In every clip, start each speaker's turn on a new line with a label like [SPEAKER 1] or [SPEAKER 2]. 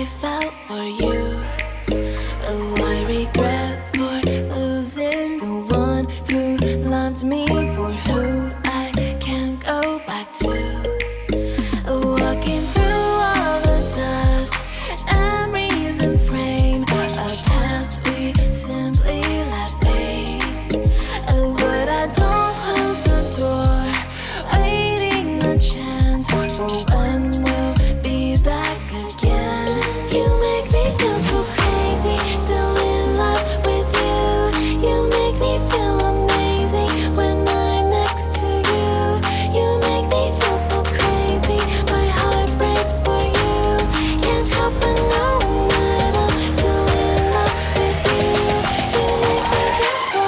[SPEAKER 1] I felt for you. Oh, I regret for losing the one who loved me for who I can't go back to. Walking through all the dust, memories and frame, a past we simply let fade. Oh, but I don't close the door, waiting a chance for when we'll be back again. You make me feel so crazy, still in love with you. You make me feel amazing when I'm next to you. You make me feel so crazy, my heart breaks for you. Can't help but know that I'm still in love with you. You make me feel so.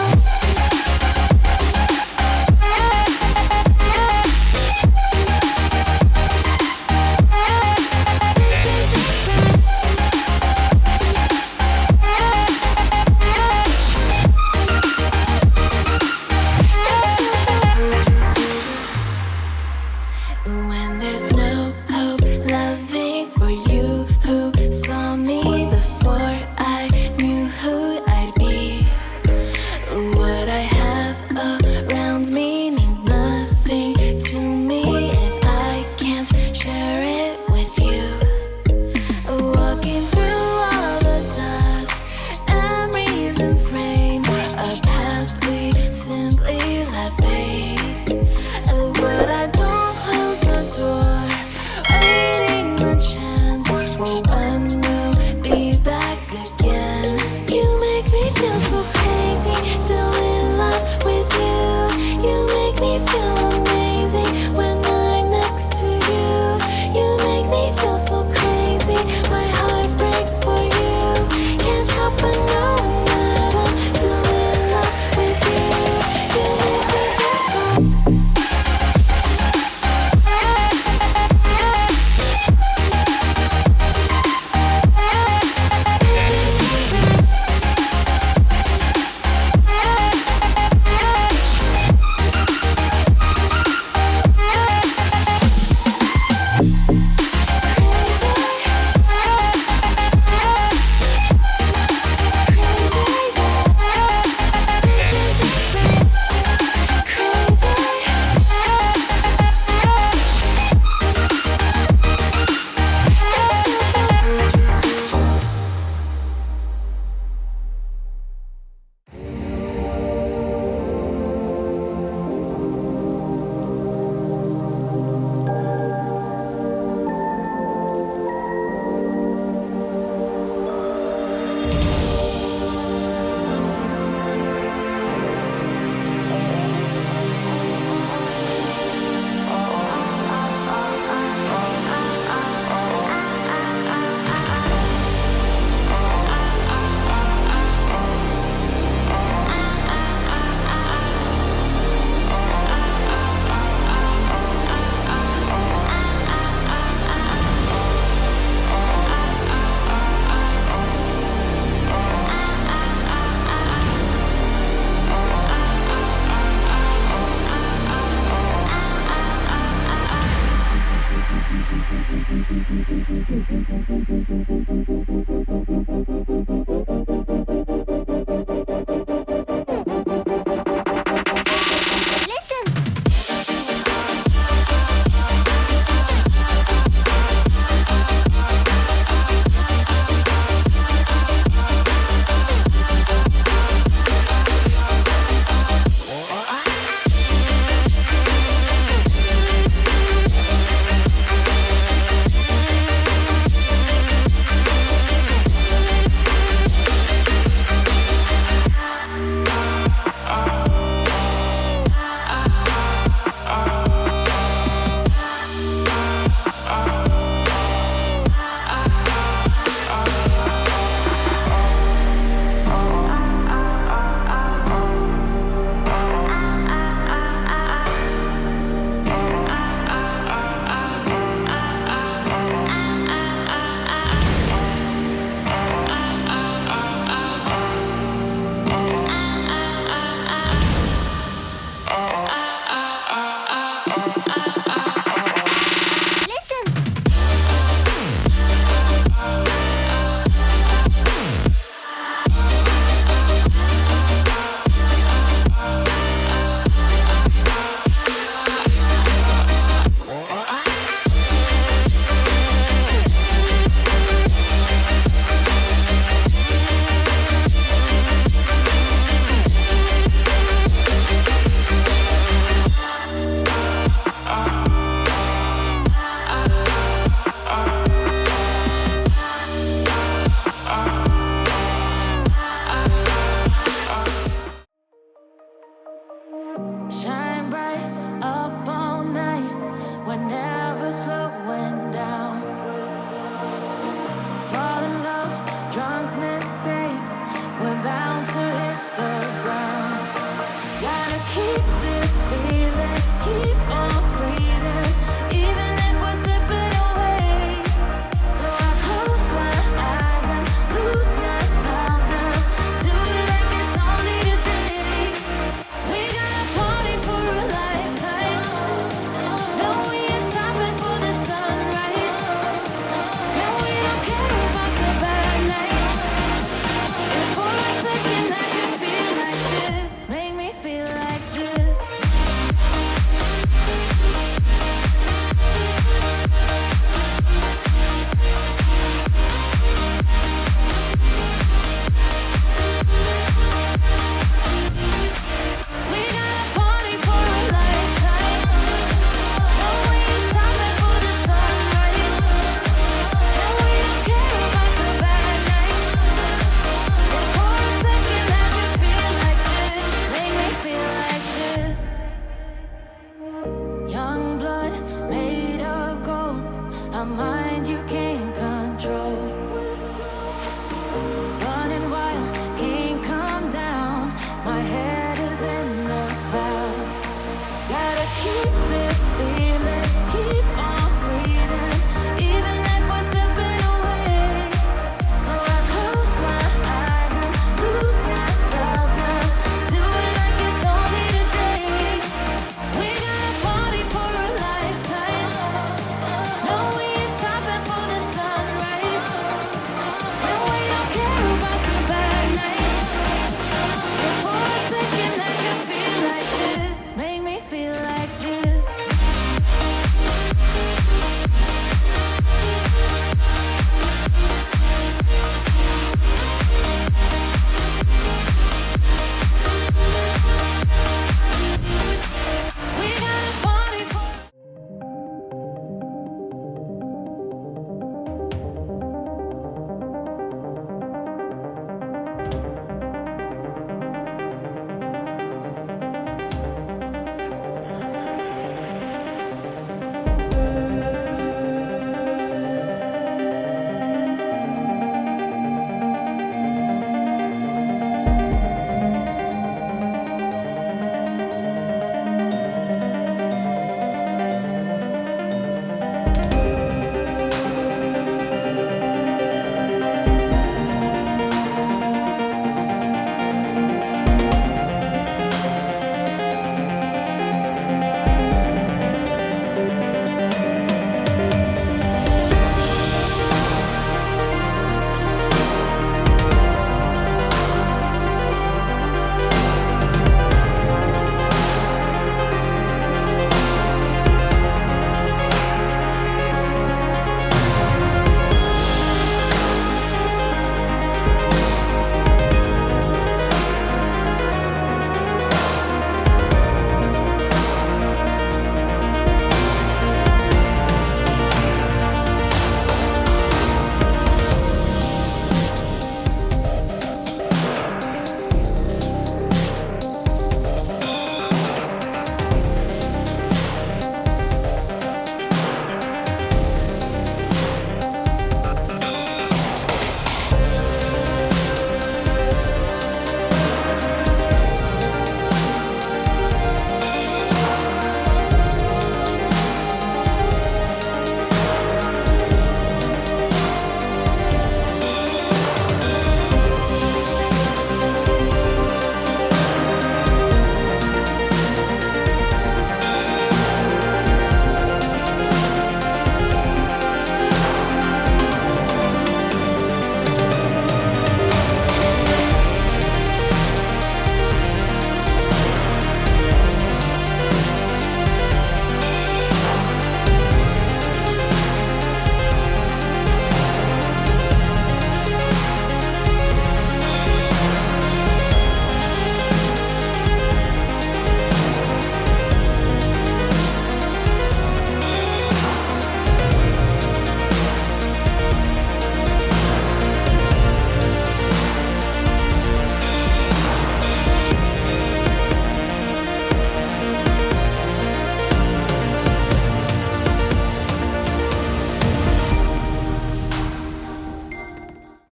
[SPEAKER 1] When there's no hope, loving for you who saw me before I knew who I'd be. What I have around me means nothing to me if I can't share it with you. Walking through all the dust, memories and frame, a past we simply let fade. But I don't close the door, waiting a chance for when we'll be back again. You make me feel so crazy, still in love with you. You make me feel amazing when I'm next to you. You make me feel so crazy, my heart breaks for you. Can't help but know that I'm still in love with you. You make me feel so.